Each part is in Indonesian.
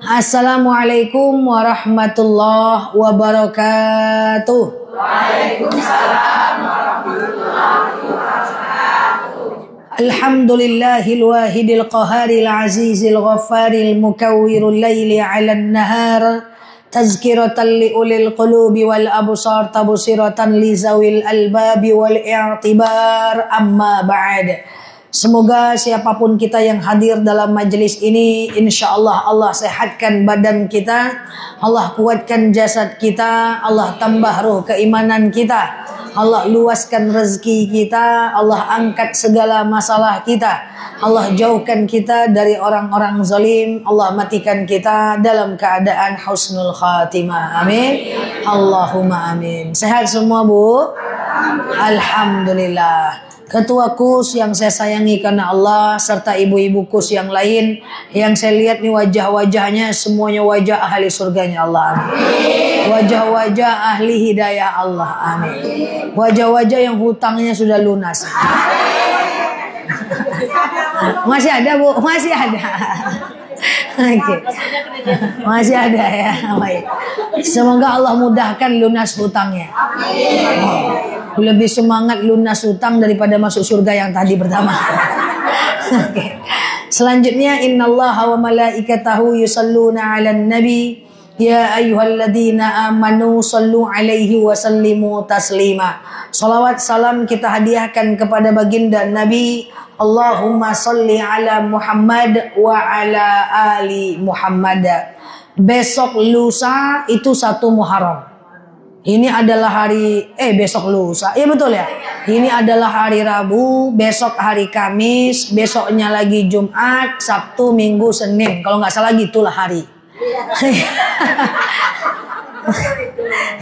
Assalamualaikum warahmatullahi wabarakatuh. Waalaikumsalam warahmatullahi wabarakatuh. Alhamdulillahil wahidil qaharil azizil ghaffaril mukawwirul laili 'alan nahar tazkiratan li ulil qulubi wal absar tabsiratan li zawil albabi wal i'tibar amma ba'd. Semoga siapapun kita yang hadir dalam majelis ini, insya Allah Allah sehatkan badan kita, Allah kuatkan jasad kita, Allah tambah roh keimanan kita, Allah luaskan rezeki kita, Allah angkat segala masalah kita, Allah jauhkan kita dari orang-orang zalim, Allah matikan kita dalam keadaan husnul khatimah. Amin. Allahumma amin. Sehat semua, Bu? Alhamdulillah. Ketua KUS yang saya sayangi karena Allah, serta ibu-ibu KUS yang lain yang saya lihat nih wajah-wajahnya semuanya wajah ahli surganya Allah, amin. Wajah-wajah ahli hidayah Allah, amin. Wajah-wajah yang hutangnya sudah lunas. Masih ada, Bu? Masih ada. Oke. Masih ada ya. Baik. Semoga Allah mudahkan lunas hutangnya. Lebih semangat lunas hutang daripada masuk surga yang tadi pertama. Oke. Selanjutnya, innallaha wa malaikatahu yusalluna 'alan nabi ya ayyuhalladzina amanu sallu 'alaihi wa sallimu taslima. Salawat salam kita hadiahkan kepada baginda Nabi. Allahumma salli ala Muhammad wa ala ali Muhammad. Besok lusa itu 1 Muharram. Ini adalah hari besok lusa. Iya betul ya. Ini adalah hari Rabu, besok hari Kamis, besoknya lagi Jumat, Sabtu, Minggu, Senin. Kalau nggak salah gitulah hari.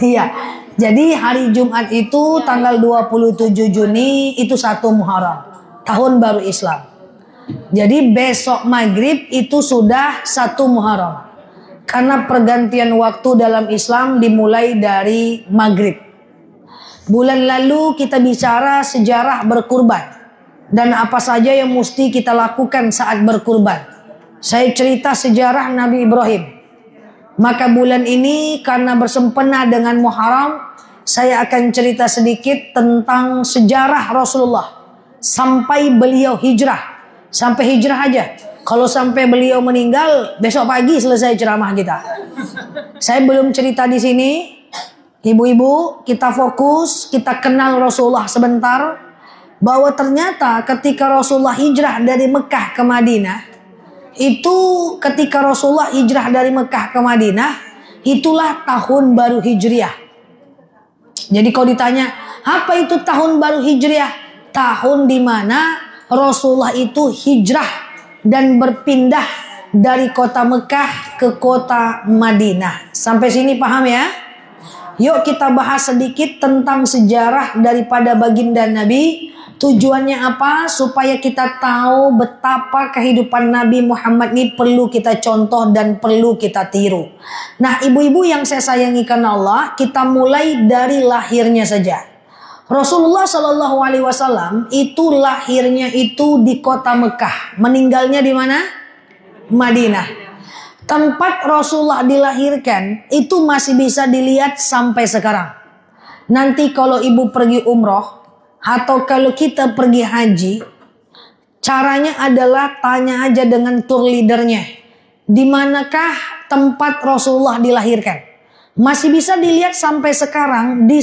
Iya. Jadi hari Jumat itu tanggal 27 Juni itu 1 Muharram, tahun baru Islam. Jadi besok maghrib itu sudah 1 Muharram. Karena pergantian waktu dalam Islam dimulai dari maghrib. Bulan lalu kita bicara sejarah berkurban dan apa saja yang mesti kita lakukan saat berkurban. Saya cerita sejarah Nabi Ibrahim. Maka bulan ini karena bersempena dengan Muharram, saya akan cerita sedikit tentang sejarah Rasulullah sampai beliau hijrah. Sampai hijrah aja. Kalau sampai beliau meninggal, besok pagi selesai ceramah kita. Saya belum cerita di sini. Ibu-ibu, kita fokus, kita kenal Rasulullah sebentar. Bahwa ternyata ketika Rasulullah hijrah dari Mekah ke Madinah, itu ketika Rasulullah hijrah dari Mekah ke Madinah, itulah tahun baru Hijriah. Jadi kalau ditanya, apa itu tahun baru Hijriah? Tahun di mana Rasulullah itu hijrah dan berpindah dari kota Mekah ke kota Madinah. Sampai sini paham ya? Yuk kita bahas sedikit tentang sejarah daripada baginda Nabi. Tujuannya apa? Supaya kita tahu betapa kehidupan Nabi Muhammad ini perlu kita contoh dan perlu kita tiru. Nah, ibu-ibu yang saya sayangi karena Allah, kita mulai dari lahirnya saja. Rasulullah Shallallahu Alaihi Wasallam itu lahirnya itu di kota Mekah, meninggalnya di mana? Madinah. Tempat Rasulullah dilahirkan itu masih bisa dilihat sampai sekarang. Nanti kalau ibu pergi umroh atau kalau kita pergi haji, caranya adalah tanya aja dengan tour leadernya, di manakah tempat Rasulullah dilahirkan. Masih bisa dilihat sampai sekarang di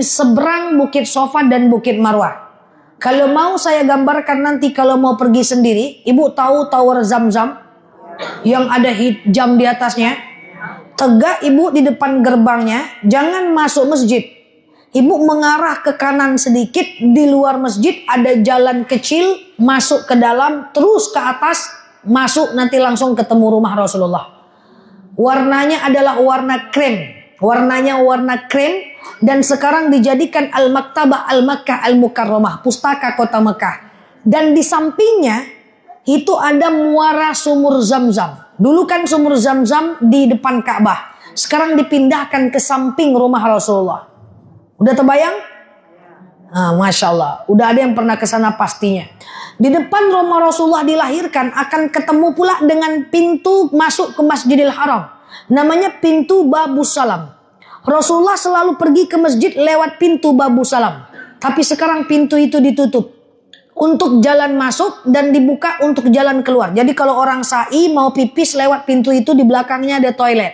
seberang Bukit Sofa dan Bukit Marwah. Kalau mau saya gambarkan nanti kalau mau pergi sendiri, ibu tahu Tower Zamzam yang ada jam di atasnya? Tegak ibu di depan gerbangnya, jangan masuk masjid. Ibu mengarah ke kanan sedikit, di luar masjid ada jalan kecil, masuk ke dalam, terus ke atas, masuk nanti langsung ketemu rumah Rasulullah. Warnanya adalah warna krem. Warnanya warna krem. Dan sekarang dijadikan Al-Maktabah Al-Makkah Al-Mukarramah, pustaka kota Mekah. Dan di sampingnya itu ada muara sumur Zamzam. Dulu kan sumur Zamzam di depan Ka'bah. Sekarang dipindahkan ke samping rumah Rasulullah. Udah terbayang? Masya Allah. Udah ada yang pernah ke sana pastinya. Di depan rumah Rasulullah dilahirkan akan ketemu pula dengan pintu masuk ke Masjidil Haram. Namanya pintu Babus Salam. Rasulullah selalu pergi ke masjid lewat pintu Babus Salam. Tapi sekarang pintu itu ditutup untuk jalan masuk dan dibuka untuk jalan keluar. Jadi kalau orang sa'i mau pipis lewat pintu itu, di belakangnya ada toilet.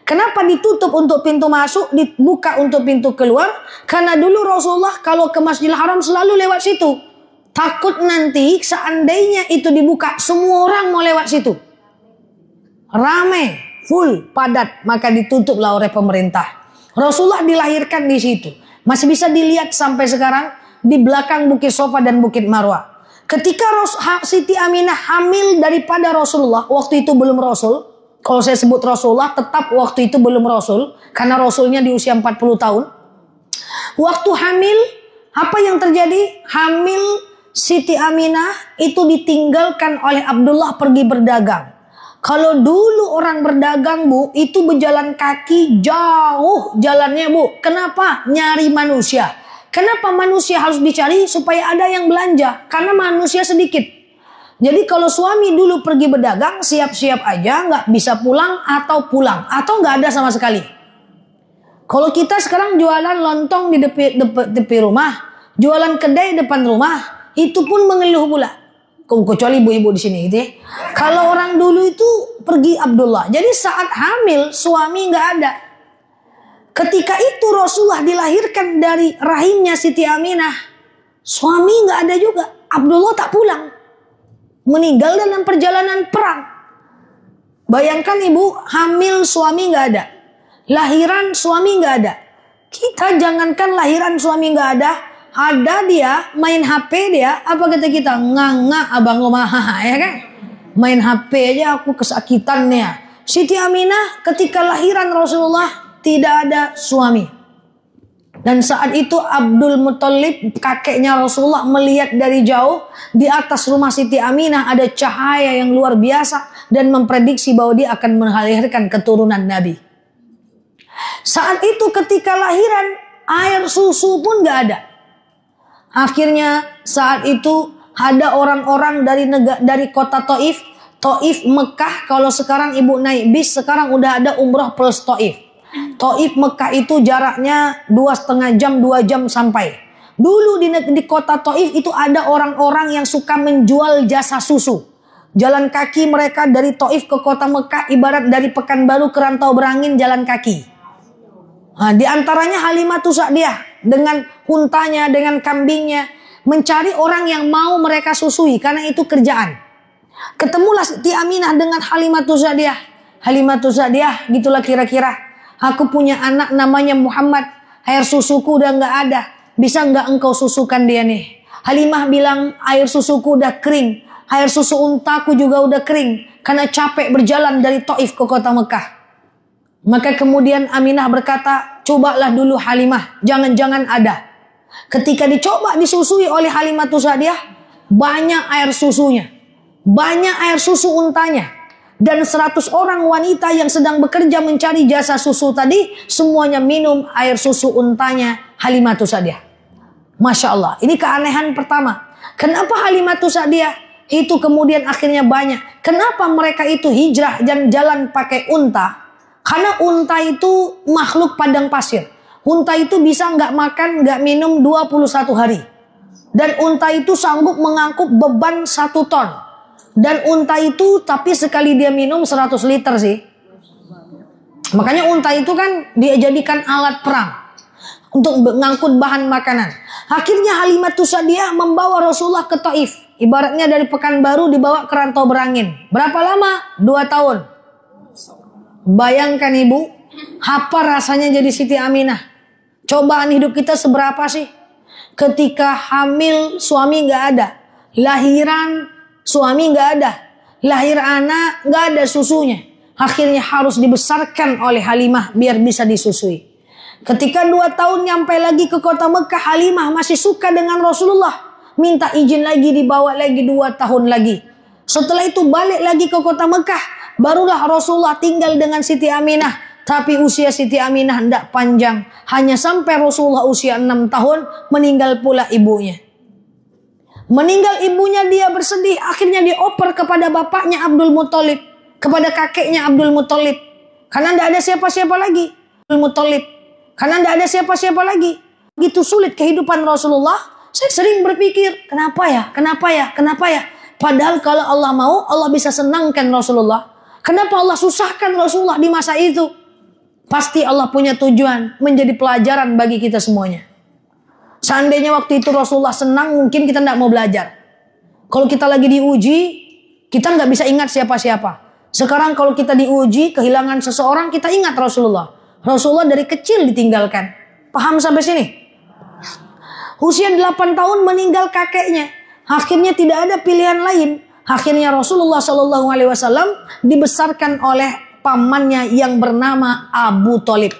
Kenapa ditutup untuk pintu masuk, dibuka untuk pintu keluar? Karena dulu Rasulullah kalau ke Masjidil Haram selalu lewat situ. Takut nanti seandainya itu dibuka, semua orang mau lewat situ. Ramai, full, padat, maka ditutuplah oleh pemerintah. Rasulullah dilahirkan di situ. Masih bisa dilihat sampai sekarang di belakang Bukit Sofa dan Bukit Marwah. Ketika Siti Aminah hamil daripada Rasulullah, waktu itu belum Rasul. Kalau saya sebut Rasulullah, tetap waktu itu belum Rasul. Karena Rasulnya di usia 40 tahun. Waktu hamil, apa yang terjadi? Hamil Siti Aminah itu ditinggalkan oleh Abdullah pergi berdagang. Kalau dulu orang berdagang, Bu, itu berjalan kaki jauh jalannya, Bu. Kenapa? Nyari manusia. Kenapa manusia harus dicari? Supaya ada yang belanja. Karena manusia sedikit. Jadi kalau suami dulu pergi berdagang, siap-siap aja, nggak bisa pulang atau pulang. Atau nggak ada sama sekali. Kalau kita sekarang jualan lontong di tepi rumah, jualan kedai depan rumah, itu pun mengeluh pula. Kecuali ibu-ibu di sini gitu ya. Kalau orang dulu itu pergi Abdullah. Jadi saat hamil suami nggak ada. Ketika itu Rasulullah dilahirkan dari rahimnya Siti Aminah. Suami nggak ada juga. Abdullah tak pulang. Meninggal dalam perjalanan perang. Bayangkan ibu hamil suami nggak ada. Lahiran suami nggak ada. Kita jangankan lahiran suami nggak ada. Ada dia main HP dia, apa kata kita? Nganga abang rumah, ya kan? Main HP aja aku kesakitan nih ya. Siti Aminah ketika lahiran Rasulullah tidak ada suami. Dan saat itu Abdul Muthalib kakeknya Rasulullah melihat dari jauh di atas rumah Siti Aminah ada cahaya yang luar biasa dan memprediksi bahwa dia akan melahirkan keturunan Nabi. Saat itu ketika lahiran air susu pun gak ada. Akhirnya saat itu ada orang-orang dari kota Taif, Mekah. Kalau sekarang ibu naik bis, sekarang udah ada umrah plus Taif. Taif Mekah itu jaraknya 2,5 jam, 2 jam sampai. Dulu di kota Taif itu ada orang-orang yang suka menjual jasa susu. Jalan kaki mereka dari Taif ke kota Mekah ibarat dari Pekanbaru ke Rantau Berangin jalan kaki. Nah, di antaranya Halimatus Sa'diyah dengan untanya, dengan kambingnya, mencari orang yang mau mereka susui karena itu kerjaan. Ketemulah Siti Aminah dengan Halimatus Sa'diyah. Halimatus Sa'diyah gitulah kira-kira. Aku punya anak namanya Muhammad, air susuku udah nggak ada. Bisa nggak engkau susukan dia nih? Halimah bilang air susuku udah kering, air susu untaku juga udah kering karena capek berjalan dari Taif ke kota Mekah. Maka kemudian Aminah berkata, cobalah dulu Halimah, jangan-jangan ada. Ketika dicoba disusui oleh Halimatus Sa'diyah, banyak air susunya, banyak air susu untanya. Dan 100 orang wanita yang sedang bekerja mencari jasa susu tadi, semuanya minum air susu untanya Halimatus Sa'diyah. Masya Allah, ini keanehan pertama. Kenapa Halimatus Sa'diyah itu kemudian akhirnya banyak? Kenapa mereka itu hijrah dan jalan pakai unta? Karena unta itu makhluk padang pasir. Unta itu bisa nggak makan, nggak minum 21 hari. Dan unta itu sanggup mengangkut beban 1 ton. Dan unta itu tapi sekali dia minum 100 liter sih. Makanya unta itu kan dia jadikan alat perang. Untuk mengangkut bahan makanan. Akhirnya Halimatus Sa'diyah membawa Rasulullah ke Taif. Ibaratnya dari Pekanbaru dibawa ke Rantau Berangin. Berapa lama? 2 tahun. Bayangkan ibu, apa rasanya jadi Siti Aminah? Cobaan hidup kita seberapa sih? Ketika hamil suami nggak ada, lahiran suami nggak ada, lahir anak nggak ada susunya. Akhirnya harus dibesarkan oleh Halimah biar bisa disusui. Ketika 2 tahun nyampe lagi ke kota Mekah, Halimah masih suka dengan Rasulullah. Minta izin lagi dibawa lagi 2 tahun lagi. Setelah itu balik lagi ke kota Mekah. Barulah Rasulullah tinggal dengan Siti Aminah. Tapi usia Siti Aminah tidak panjang. Hanya sampai Rasulullah usia 6 tahun meninggal pula ibunya. Meninggal ibunya dia bersedih. Akhirnya dioper kepada bapaknya Abdul Muthalib, kepada kakeknya Abdul Muthalib. Karena tidak ada siapa-siapa lagi. Abdul Muthalib. Karena tidak ada siapa-siapa lagi. Begitu sulit kehidupan Rasulullah. Saya sering berpikir, kenapa ya? Kenapa ya? Kenapa ya? Padahal kalau Allah mau, Allah bisa senangkan Rasulullah. Kenapa Allah susahkan Rasulullah di masa itu? Pasti Allah punya tujuan, menjadi pelajaran bagi kita semuanya. Seandainya waktu itu Rasulullah senang, mungkin kita tidak mau belajar. Kalau kita lagi diuji, kita nggak bisa ingat siapa-siapa. Sekarang kalau kita diuji, kehilangan seseorang, kita ingat Rasulullah. Rasulullah dari kecil ditinggalkan. Paham sampai sini? Usia 8 tahun meninggal kakeknya. Akhirnya tidak ada pilihan lain. Akhirnya Rasulullah SAW dibesarkan oleh pamannya yang bernama Abu Thalib.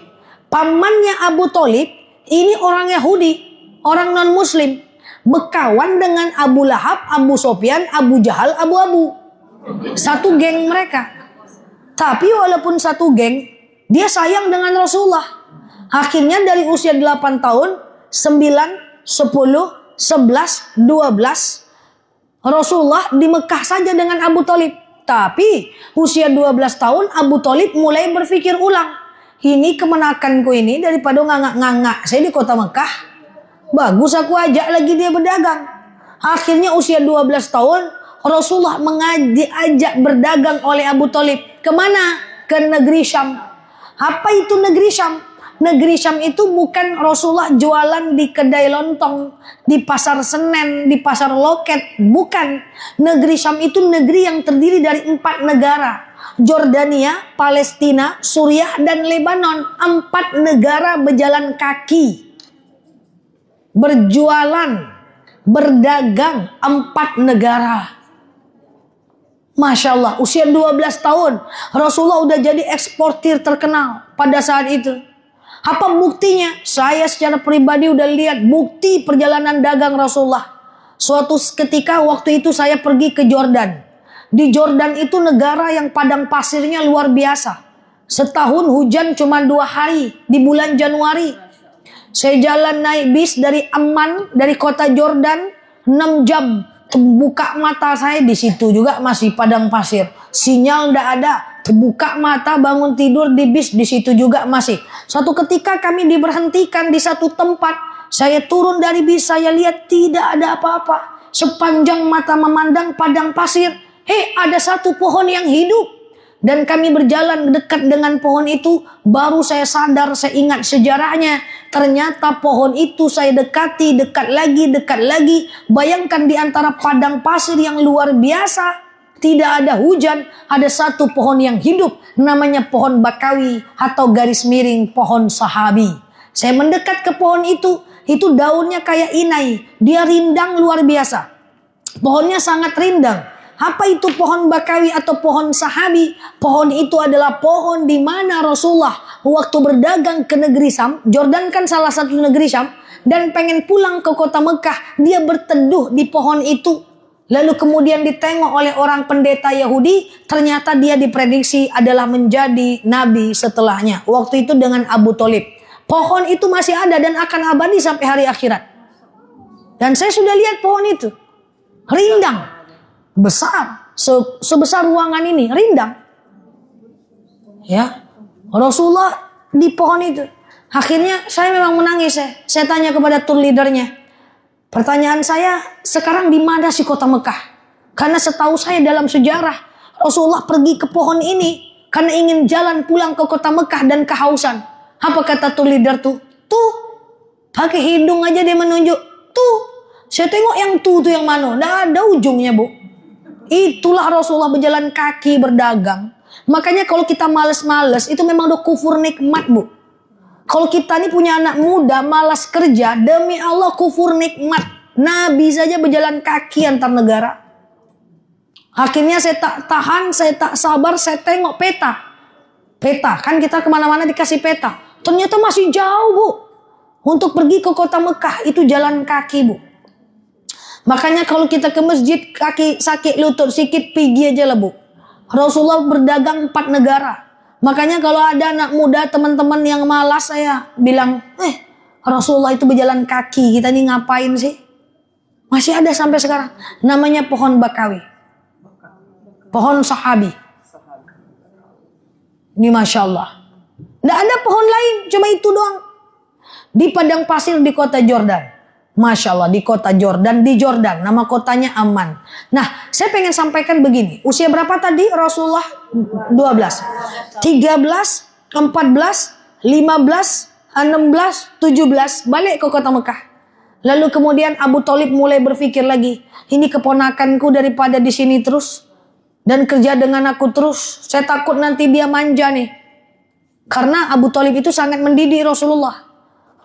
Pamannya Abu Thalib ini orang Yahudi, orang non-Muslim, berkawan dengan Abu Lahab, Abu Sofyan, Abu Jahal, Abu. Satu geng mereka. Tapi walaupun satu geng, dia sayang dengan Rasulullah. Akhirnya dari usia 8 tahun, 9, 10, 11, 12, Rasulullah di Mekah saja dengan Abu Thalib. Tapi usia 12 tahun Abu Thalib mulai berpikir ulang. Ini kemenakanku ini daripada ngangak-ngangak saya di kota Mekah. Bagus aku ajak lagi dia berdagang. Akhirnya usia 12 tahun Rasulullah diajak berdagang oleh Abu Thalib. Kemana? Ke negeri Syam. Apa itu negeri Syam? Negeri Syam itu bukan Rasulullah jualan di kedai lontong, di pasar Senen, di pasar Loket. Bukan. Negeri Syam itu negeri yang terdiri dari 4 negara. Jordania, Palestina, Suriah, dan Lebanon. 4 negara berjalan kaki. Berjualan, berdagang, 4 negara. Masya Allah, usia 12 tahun Rasulullah udah jadi eksportir terkenal pada saat itu. Apa buktinya? Saya secara pribadi udah lihat bukti perjalanan dagang Rasulullah. Suatu ketika waktu itu saya pergi ke Jordan. Di Jordan itu negara yang padang pasirnya luar biasa. Setahun hujan cuma 2 hari di bulan Januari. Saya jalan naik bis dari Amman, dari kota Jordan 6 jam. Buka mata saya di situ juga masih padang pasir. Sinyal ndak ada. Buka mata bangun tidur di bis di situ juga masih. Suatu ketika kami diberhentikan di satu tempat. Saya turun dari bis, saya lihat tidak ada apa-apa. Sepanjang mata memandang padang pasir. Ada satu pohon yang hidup. Dan kami berjalan dekat dengan pohon itu. Baru saya sadar, saya ingat sejarahnya. Ternyata pohon itu saya dekati, dekat lagi. Bayangkan di antara padang pasir yang luar biasa. Tidak ada hujan, ada satu pohon yang hidup. Namanya pohon bakawi atau garis miring pohon sahabi. Saya mendekat ke pohon itu daunnya kayak inai. Dia rindang luar biasa. Pohonnya sangat rindang. Apa itu pohon bakawi atau pohon sahabi? Pohon itu adalah pohon di mana Rasulullah waktu berdagang ke negeri Syam. Jordan kan salah satu negeri Syam. Dan pengen pulang ke kota Mekah. Dia berteduh di pohon itu. Lalu kemudian ditengok oleh orang pendeta Yahudi. Ternyata dia diprediksi adalah menjadi nabi setelahnya. Waktu itu dengan Abu Thalib. Pohon itu masih ada dan akan abadi sampai hari akhirat. Dan saya sudah lihat pohon itu. Rindang. Besar. Sebesar ruangan ini. Rindang. Ya. Rasulullah di pohon itu. Akhirnya saya memang menangis. Saya tanya kepada tour leadernya. Pertanyaan saya, sekarang di mana sih kota Mekah? Karena setahu saya dalam sejarah, Rasulullah pergi ke pohon ini karena ingin jalan pulang ke kota Mekah dan kehausan. Apa kata tour leader tuh? Tuh, pakai hidung aja dia menunjuk. Tuh, saya tengok yang tuh yang mana? Nggak ada ujungnya, Bu. Itulah Rasulullah berjalan kaki berdagang. Makanya kalau kita males-males, itu memang udah kufur nikmat, Bu. Kalau kita ini punya anak muda malas kerja, demi Allah kufur nikmat. Nabi saja berjalan kaki antar negara. Akhirnya saya tak tahan, saya tak sabar, saya tengok peta. Peta, kan kita kemana-mana dikasih peta. Ternyata masih jauh, Bu. Untuk pergi ke kota Mekah, itu jalan kaki, Bu. Makanya kalau kita ke masjid, kaki sakit lutut sikit, pergi aja lah, Bu. Rasulullah berdagang 4 negara. Makanya kalau ada anak muda teman-teman yang malas, saya bilang, Rasulullah itu berjalan kaki, kita ini ngapain sih? Masih ada sampai sekarang. Namanya pohon bakawi. Pohon sahabi. Ini Masya Allah. Tidak ada pohon lain, cuma itu doang. Di padang pasir di kota Jordan. Masya Allah, di kota Jordan, di Jordan. Nama kotanya Amman. Nah, saya pengen sampaikan begini. Usia berapa tadi Rasulullah? 12, 13, 14, 15, 16, 17. Balik ke kota Mekah. Lalu kemudian Abu Thalib mulai berpikir lagi. Ini keponakanku, daripada di sini terus. Dan kerja dengan aku terus. Saya takut nanti dia manja nih. Karena Abu Thalib itu sangat mendidik Rasulullah.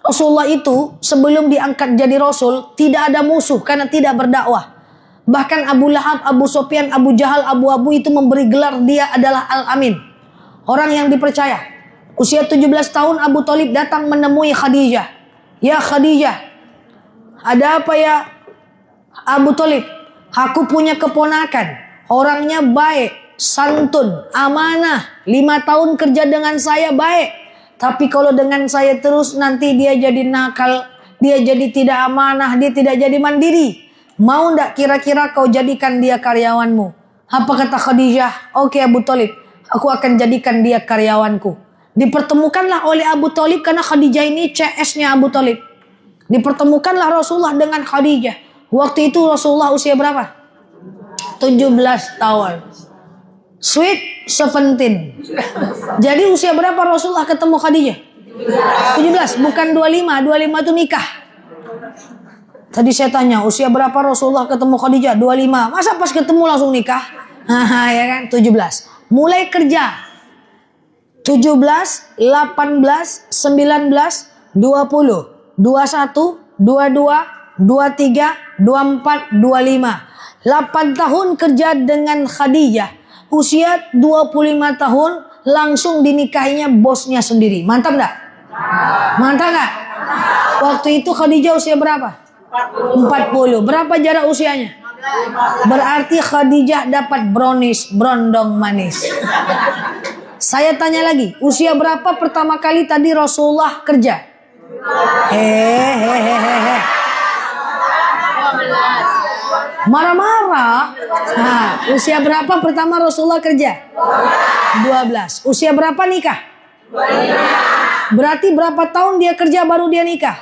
Rasulullah itu sebelum diangkat jadi Rasul tidak ada musuh karena tidak berdakwah. Bahkan Abu Lahab, Abu Sufyan, Abu Jahal, Abu itu memberi gelar dia adalah Al-Amin. Orang yang dipercaya. Usia 17 tahun Abu Thalib datang menemui Khadijah. Ya Khadijah, ada apa ya Abu Thalib? Aku punya keponakan. Orangnya baik, santun, amanah. 5 tahun kerja dengan saya baik. Tapi kalau dengan saya terus nanti dia jadi nakal. Dia jadi tidak amanah. Dia tidak jadi mandiri. Mau ndak kira-kira kau jadikan dia karyawanmu? Apa kata Khadijah? Oke Abu Thalib, aku akan jadikan dia karyawanku. Dipertemukanlah oleh Abu Thalib karena Khadijah ini CS-nya Abu Thalib. Dipertemukanlah Rasulullah dengan Khadijah. Waktu itu Rasulullah usia berapa? 17 tahun. Sweet 17. Jadi usia berapa Rasulullah ketemu Khadijah? 17, bukan 25. 25 itu nikah. Tadi saya tanya, usia berapa Rasulullah ketemu Khadijah? 25. Masa pas ketemu langsung nikah? Ya kan? 17. Mulai kerja. 17, 18, 19, 20, 21, 22, 23, 24, 25. 8 tahun kerja dengan Khadijah. Usia 25 tahun langsung dinikahinya bosnya sendiri. Mantap enggak? Mantap enggak? Waktu itu Khadijah usia berapa? 40. Berapa jarak usianya? Berarti Khadijah dapat brownies, brondong manis. Saya tanya lagi, usia berapa pertama kali tadi Rasulullah kerja? Marah-marah. Nah, usia berapa pertama Rasulullah kerja? 12. Usia berapa nikah? 25. Berarti berapa tahun dia kerja baru dia nikah?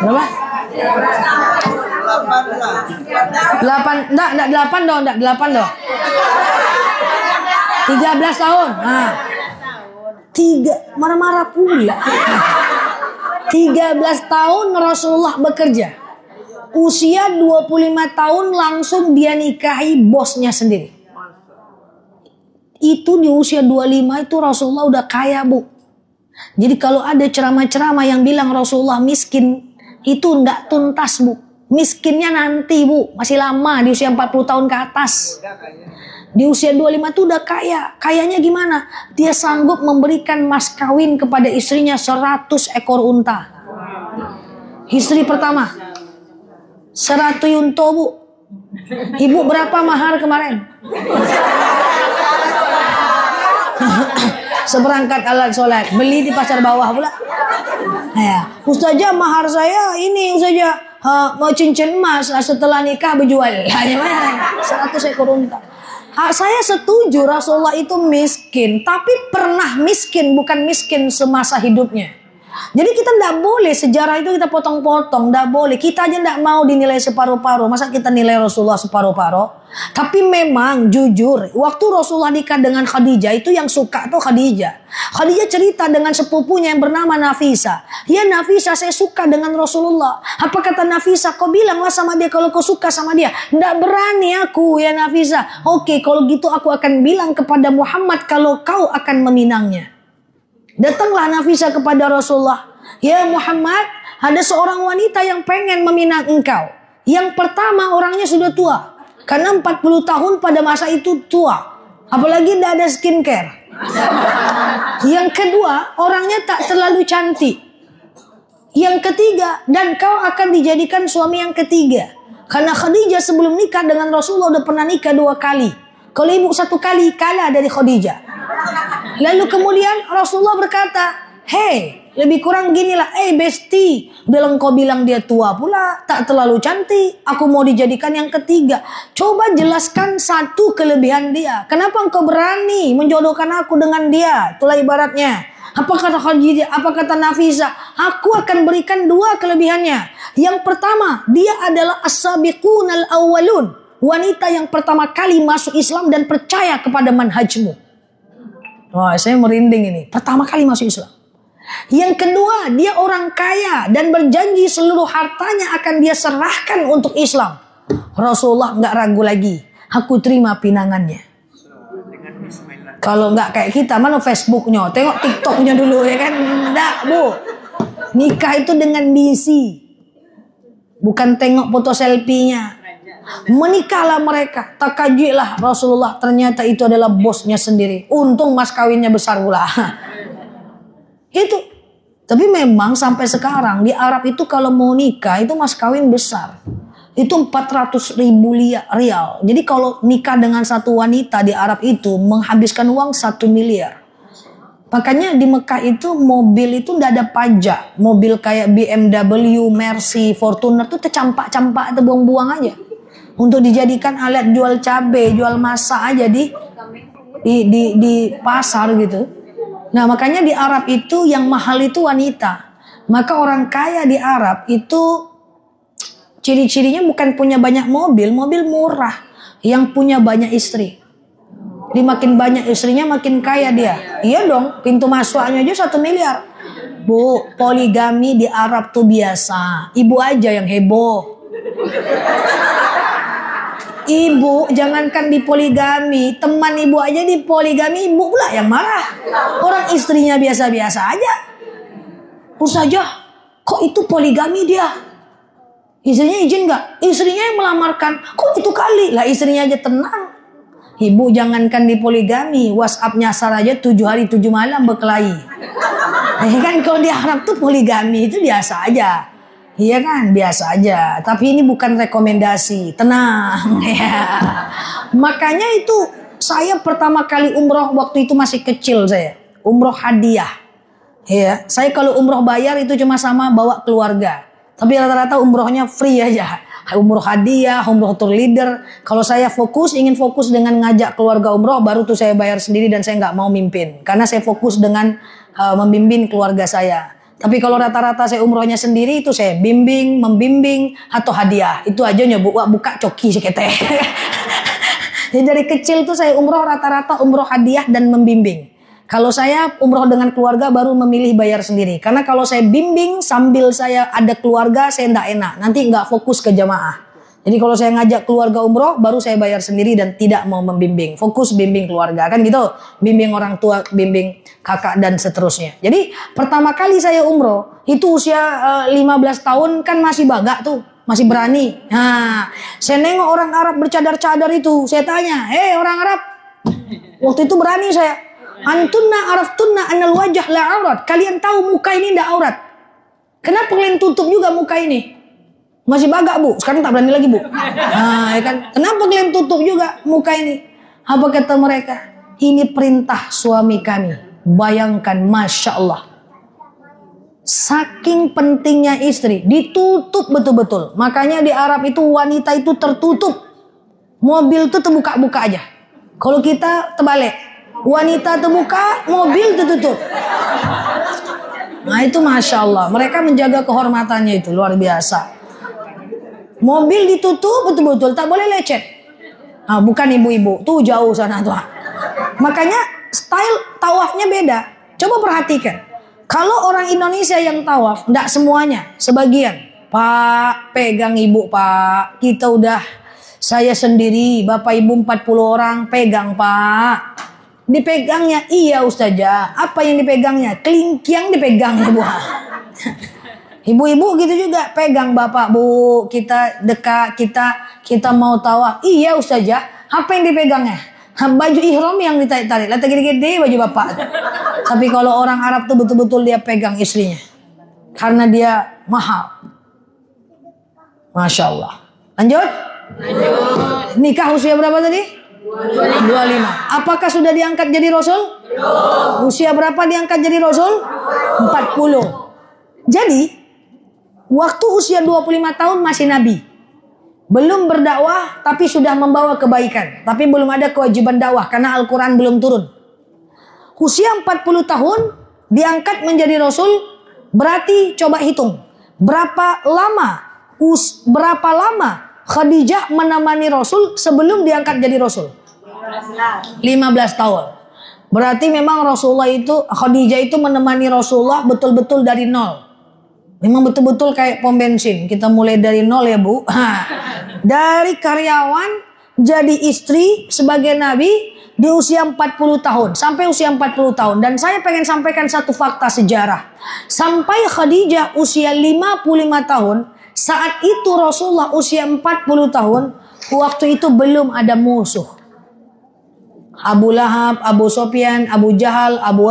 Berapa? 8. Enggak 8 dong, enggak 8 dong. 13 tahun. Nah. 3 marah-marah pula. 13 tahun Rasulullah bekerja. Usia 25 tahun langsung dia nikahi bosnya sendiri. Itu di usia 25 itu Rasulullah udah kaya, Bu. Jadi kalau ada ceramah-ceramah yang bilang Rasulullah miskin, itu enggak tuntas, Bu. Miskinnya nanti, Bu. Masih lama di usia 40 tahun ke atas. Di usia 25 itu udah kaya. Kayanya gimana? Dia sanggup memberikan mas kawin kepada istrinya 100 ekor unta. Istri pertama 100 unta, Bu. Ibu berapa mahar kemarin? Seperangkat alat sholat. Beli di pasar bawah pula. Ya, Ustazah mahar saya ini Ustazah mau cincin emas, setelah nikah berjual. Hanya mana? 100 ekor unta. Saya setuju Rasulullah itu miskin, tapi pernah miskin, bukan miskin semasa hidupnya. Jadi kita tidak boleh sejarah itu kita potong-potong, tidak boleh. Kita aja tidak mau dinilai separuh-paruh. Masa kita nilai Rasulullah separuh-paruh? Tapi memang jujur, waktu Rasulullah nikah dengan Khadijah itu yang suka tuh Khadijah. Khadijah cerita dengan sepupunya yang bernama Nafisa. Ya Nafisa, saya suka dengan Rasulullah. Apa kata Nafisa? Kau bilanglah sama dia kalau kau suka sama dia. Tidak berani aku ya Nafisa. Oke, kalau gitu aku akan bilang kepada Muhammad kalau kau akan meminangnya. Datanglah Nafisa kepada Rasulullah. Ya Muhammad, ada seorang wanita yang pengen meminang engkau. Yang pertama orangnya sudah tua. Karena 40 tahun pada masa itu tua. Apalagi tidak ada skincare. Yang kedua, orangnya tak terlalu cantik. Yang ketiga, dan kau akan dijadikan suami yang ketiga. Karena Khadijah sebelum nikah dengan Rasulullah udah pernah nikah 2 kali. Kalau ibu 1 kali kalah dari Khadijah. Lalu kemudian Rasulullah berkata, Hei, lebih kurang gini lah. Besti, udah engkau bilang dia tua pula, tak terlalu cantik, aku mau dijadikan yang ketiga. Coba jelaskan satu kelebihan dia. Kenapa engkau berani menjodohkan aku dengan dia? Itulah ibaratnya. Apa kata Khadijah? Apa kata Nafisa? Aku akan berikan dua kelebihannya. Yang pertama, dia adalah as-sabiqunal awwalun. Wanita yang pertama kali masuk Islam dan percaya kepada manhajmu. Wah, saya merinding ini. Pertama kali masuk Islam. Yang kedua, dia orang kaya dan berjanji seluruh hartanya akan dia serahkan untuk Islam. Rasulullah nggak ragu lagi. Aku terima pinangannya. Kalau nggak kayak kita, mana Facebooknya? Tengok TikToknya dulu ya kan? Nggak, Bu. Nikah itu dengan misi. Bukan tengok foto selfie-nya. Menikahlah mereka. Takajiklah Rasulullah. Ternyata itu adalah bosnya sendiri. Untung mas kawinnya besar pula. Itu. Tapi memang sampai sekarang di Arab itu kalau mau nikah itu mas kawin besar. Itu 400.000 rial. Jadi kalau nikah dengan satu wanita di Arab itu menghabiskan uang 1 miliar. Makanya di Mekah itu mobil itu nggak ada pajak. Mobil kayak BMW, Mercy, Fortuner itu tercampak-campak atau buang-buang aja. Untuk dijadikan alat jual cabai, jual masak aja di pasar gitu. Nah makanya di Arab itu yang mahal itu wanita. Maka orang kaya di Arab itu ciri-cirinya bukan punya banyak mobil murah. Yang punya banyak istri. Jadi makin banyak istrinya makin kaya dia. Iya dong, pintu masuknya aja 1 miliar. Bu, poligami di Arab tuh biasa. Ibu aja yang heboh. Ibu jangankan di poligami, teman ibu aja di poligami, ibu pula yang marah. Orang istrinya biasa-biasa aja. Ustazah, kok itu poligami dia? Istrinya izin gak? Istrinya yang melamarkan. Kok itu kali? Lah istrinya aja tenang. Ibu jangankan di poligami, WhatsApp nyasar aja 7 hari 7 malam berkelahi. Kan kalau di Arab tuh poligami itu biasa aja. Iya kan, biasa aja. Tapi ini bukan rekomendasi. Tenang ya. Makanya itu saya pertama kali umroh waktu itu masih kecil saya. Umroh hadiah. Ya, saya kalau umroh bayar itu cuma sama bawa keluarga. Tapi rata-rata umrohnya free aja. Umroh hadiah, umroh tour leader. Kalau saya ingin fokus dengan ngajak keluarga umroh, baru tuh saya bayar sendiri dan saya nggak mau mimpin. Karena saya fokus dengan membimbing keluarga saya. Tapi kalau rata-rata saya umrohnya sendiri itu saya membimbing atau hadiah. Itu aja nyoba buka coki sekete. Jadi dari kecil tuh saya umroh rata-rata umroh hadiah dan membimbing. Kalau saya umroh dengan keluarga baru memilih bayar sendiri. Karena kalau saya bimbing sambil saya ada keluarga saya enggak enak. Nanti enggak fokus ke jamaah. Jadi kalau saya ngajak keluarga umroh baru saya bayar sendiri dan tidak mau membimbing. Fokus bimbing keluarga kan gitu. Bimbing orang tua, bimbing kakak dan seterusnya. Jadi pertama kali saya umroh itu usia 15 tahun kan masih bagak tuh. Masih berani. Nah, saya nengok orang Arab bercadar-cadar itu. Saya tanya, orang Arab. Waktu itu berani saya. Antunna araftunna anal wajah la aurat. Kalian tahu muka ini tidak aurat. Kenapa kalian tutup juga muka ini? Masih bagak bu. Sekarang tak berani lagi bu. Nah, ya kan? Kenapa kalian tutup juga muka ini? Apa kata mereka? Ini perintah suami kami. Bayangkan, Masya Allah. Saking pentingnya istri. Ditutup betul-betul. Makanya di Arab itu wanita itu tertutup. Mobil itu terbuka-buka aja. Kalau kita terbalik. Wanita terbuka, mobil tertutup. Nah itu Masya Allah. Mereka menjaga kehormatannya itu luar biasa. Mobil ditutup betul-betul, tak boleh lecet. Nah, bukan ibu-ibu, tuh jauh sana tuh. Makanya style tawafnya beda. Coba perhatikan. Kalau orang Indonesia yang tawaf, enggak semuanya, sebagian. Pak, pegang ibu pak. Kita udah, saya sendiri, bapak ibu 40 orang, pegang pak. Dipegangnya, iya ustazah. Apa yang dipegangnya? Kelingkiang dipegangnya bu. Ibu-ibu gitu juga, pegang bapak bu. Kita dekat, kita mau tawaf. Iya ustazah. Apa yang dipegangnya? Baju ihram yang ditarik-tarik. Lihat gede-gede baju bapak. Tapi kalau orang Arab tuh betul-betul dia pegang istrinya. Karena dia mahal. Masya Allah. Lanjut. Nikah usia berapa tadi? 25. Apakah sudah diangkat jadi Rasul? Usia berapa diangkat jadi Rasul? 40. Jadi waktu usia 25 tahun masih nabi. Belum berdakwah tapi sudah membawa kebaikan. Tapi belum ada kewajiban dakwah karena Al-Quran belum turun. Usia 40 tahun diangkat menjadi rasul. Berarti coba hitung. Berapa lama Khadijah menemani rasul sebelum diangkat jadi rasul? 15 tahun. Berarti memang Khadijah itu menemani Rasulullah betul-betul dari nol. Memang betul-betul kayak pom bensin. Kita mulai dari nol ya Bu. Dari karyawan jadi istri sebagai nabi di usia 40 tahun. Sampai usia 40 tahun. Dan saya pengen sampaikan satu fakta sejarah. Sampai Khadijah usia 55 tahun. Saat itu Rasulullah usia 40 tahun. Waktu itu belum ada musuh. Abu Lahab, Abu Sofyan, Abu Jahal, Abu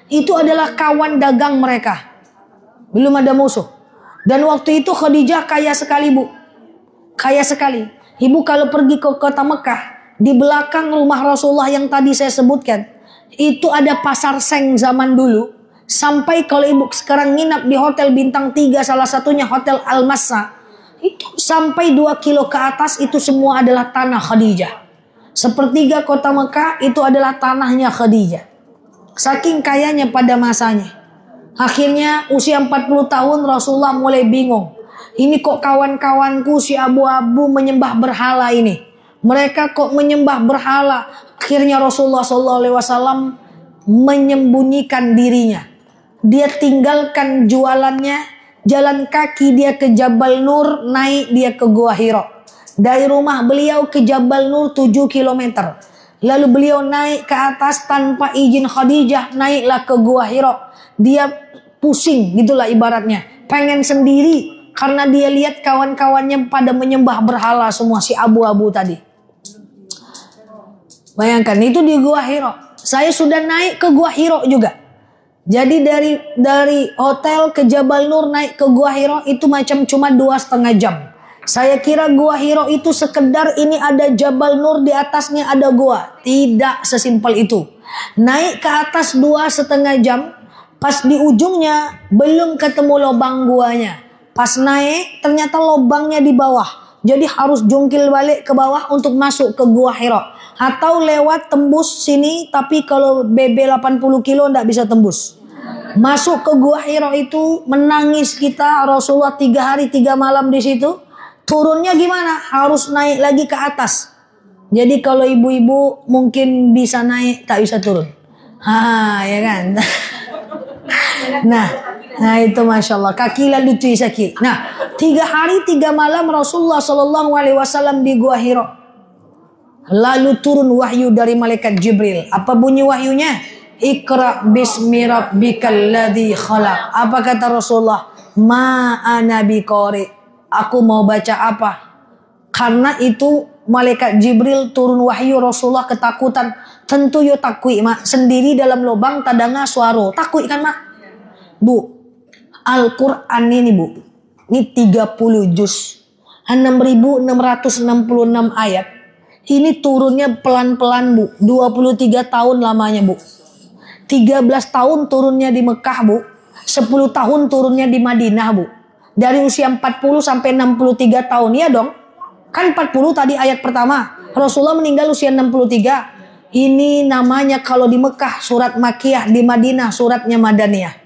itu adalah kawan dagang mereka. Belum ada musuh. Dan waktu itu Khadijah kaya sekali Bu. Kaya sekali. Ibu kalau pergi ke kota Mekah, di belakang rumah Rasulullah yang tadi saya sebutkan, itu ada pasar seng zaman dulu. Sampai kalau ibu sekarang nginap di hotel bintang 3, salah satunya Hotel Al-Massa, itu sampai 2 kilo ke atas itu semua adalah tanah Khadijah. Sepertiga kota Mekah itu adalah tanahnya Khadijah. Saking kayanya pada masanya. Akhirnya usia 40 tahun Rasulullah mulai bingung. Ini kok kawan-kawanku si abu-abu menyembah berhala ini. Mereka kok menyembah berhala. Akhirnya Rasulullah SAW menyembunyikan dirinya. Dia tinggalkan jualannya. Jalan kaki dia ke Jabal Nur. Naik dia ke Gua Hira. Dari rumah beliau ke Jabal Nur 7 km. Lalu beliau naik ke atas tanpa izin Khadijah. Naiklah ke Gua Hira. Dia pusing gitulah ibaratnya. Pengen sendiri. Karena dia lihat kawan-kawannya pada menyembah berhala semua. Si abu-abu tadi. Bayangkan itu di Gua Hira. Saya sudah naik ke Gua Hira juga. Jadi dari hotel ke Jabal Nur naik ke Gua Hira itu macam cuma 2,5 jam. Saya kira Gua Hira itu sekedar ini ada Jabal Nur, di atasnya ada gua. Tidak sesimpel itu. Naik ke atas 2,5 jam. Pas di ujungnya belum ketemu lubang guanya. Pas naik ternyata lubangnya di bawah. Jadi harus jungkil balik ke bawah untuk masuk ke Gua Hira. Atau lewat tembus sini, tapi kalau BB 80 kilo tidak bisa tembus. Masuk ke Gua Hira itu menangis kita. Rasulullah 3 hari 3 malam di situ. Turunnya gimana? Harus naik lagi ke atas. Jadi kalau ibu-ibu mungkin bisa naik, tak bisa turun. Ya kan? Nah itu Masya Allah. Kaki lalu tu sakit. Nah 3 hari 3 malam Rasulullah SAW di Gua Hira. Lalu turun wahyu dari malaikat Jibril. Apa bunyi wahyunya? Iqra bismi rabbikal ladzi khalaq. Apa kata Rasulullah? Ma ana biqari. Aku mau baca apa? Karena itu malaikat Jibril turun wahyu. Rasulullah ketakutan. Tentu yo takui mak. Sendiri dalam lubang tadanga suara. Takui kan mak? Bu, Al-Quran ini Bu, ini 30 juz, 6.666 ayat. Ini turunnya pelan-pelan Bu. 23 tahun lamanya Bu. 13 tahun turunnya di Mekah Bu. 10 tahun turunnya di Madinah Bu. Dari usia 40 sampai 63 tahun. Ya dong. Kan 40 tadi ayat pertama. Rasulullah meninggal usia 63. Ini namanya kalau di Mekah surat Makkiyah, di Madinah suratnya Madaniyah.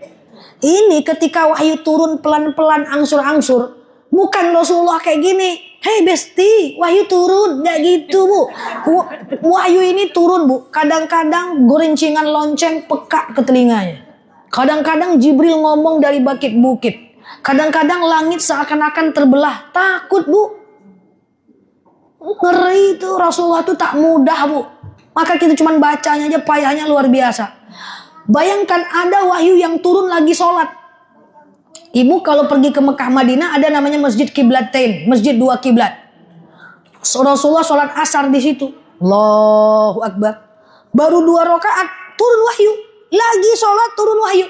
Ini ketika wahyu turun pelan-pelan angsur-angsur. Bukan Rasulullah kayak gini. Hei besti, wahyu turun. Gak gitu Bu. Wahyu ini turun Bu. Kadang-kadang gorencingan lonceng peka ke telinganya. Kadang-kadang Jibril ngomong dari bukit-bukit. Kadang-kadang langit seakan-akan terbelah. Takut Bu. Ngeri itu. Rasulullah itu tak mudah Bu. Maka kita cuma bacanya aja payahnya luar biasa. Bayangkan ada wahyu yang turun lagi sholat. Ibu kalau pergi ke Mekah Madinah ada namanya Masjid Qiblatain. Masjid 2 kiblat. Rasulullah sholat asar di situ. Allahu Akbar. Baru 2 rakaat turun wahyu. Lagi sholat turun wahyu.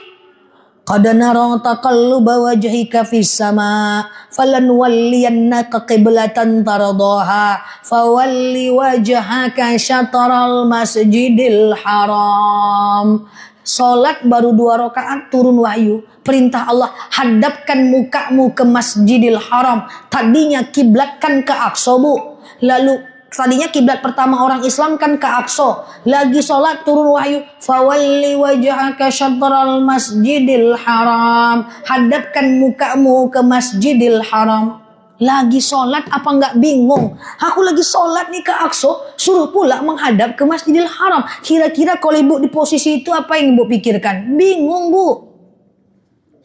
Qad nara taqalluba wajhika fis sama falanwalliyannaka qiblatan tardaha fawalli wajhaka syatral masjidil haram. Sholat baru 2 rakaat turun wahyu. Perintah Allah, hadapkan mukamu ke Masjidil Haram. Tadinya kiblatkan ke Aqsa, Bu. Lalu tadinya kiblat pertama orang Islam kan ke Aqsa. Lagi sholat turun wahyu, fawalli wajhaka syatral Masjidil Haram. Hadapkan mukamu ke Masjidil Haram. Lagi sholat apa nggak bingung? Aku lagi sholat nih ke Aqsa, suruh pula menghadap ke Masjidil Haram. Kira-kira kalau ibu di posisi itu apa yang ibu pikirkan? Bingung, Bu.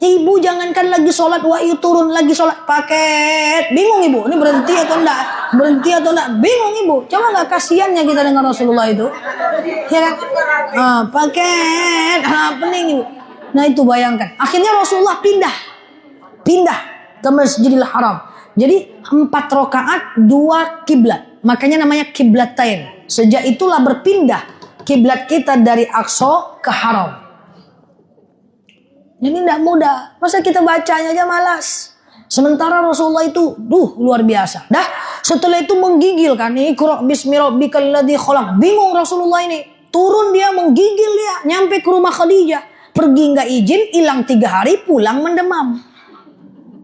Ibu jangankan lagi sholat wahyu turun, lagi sholat paket. Bingung ibu, ini berhenti atau enggak? Berhenti atau enggak? Bingung ibu. Coba nggak kasihannya kita dengan Rasulullah itu? Ya kan? Paket. Pening ibu. Nah itu bayangkan. Akhirnya Rasulullah pindah ke Masjidil Haram. Jadi 4 rakaat 2 kiblat. Makanya namanya kiblatain. Sejak itulah berpindah kiblat kita dari Aqsa ke Haram. Jadi tidak mudah. Masa kita bacanya aja malas. Sementara Rasulullah itu luar biasa. Dah setelah itu menggigil kan. Iqra bismi rabbikal ladzi khalaq. Bingung Rasulullah ini. Turun dia menggigil dia. Nyampe ke rumah Khadijah. Pergi nggak izin, hilang 3 hari, pulang mendemam.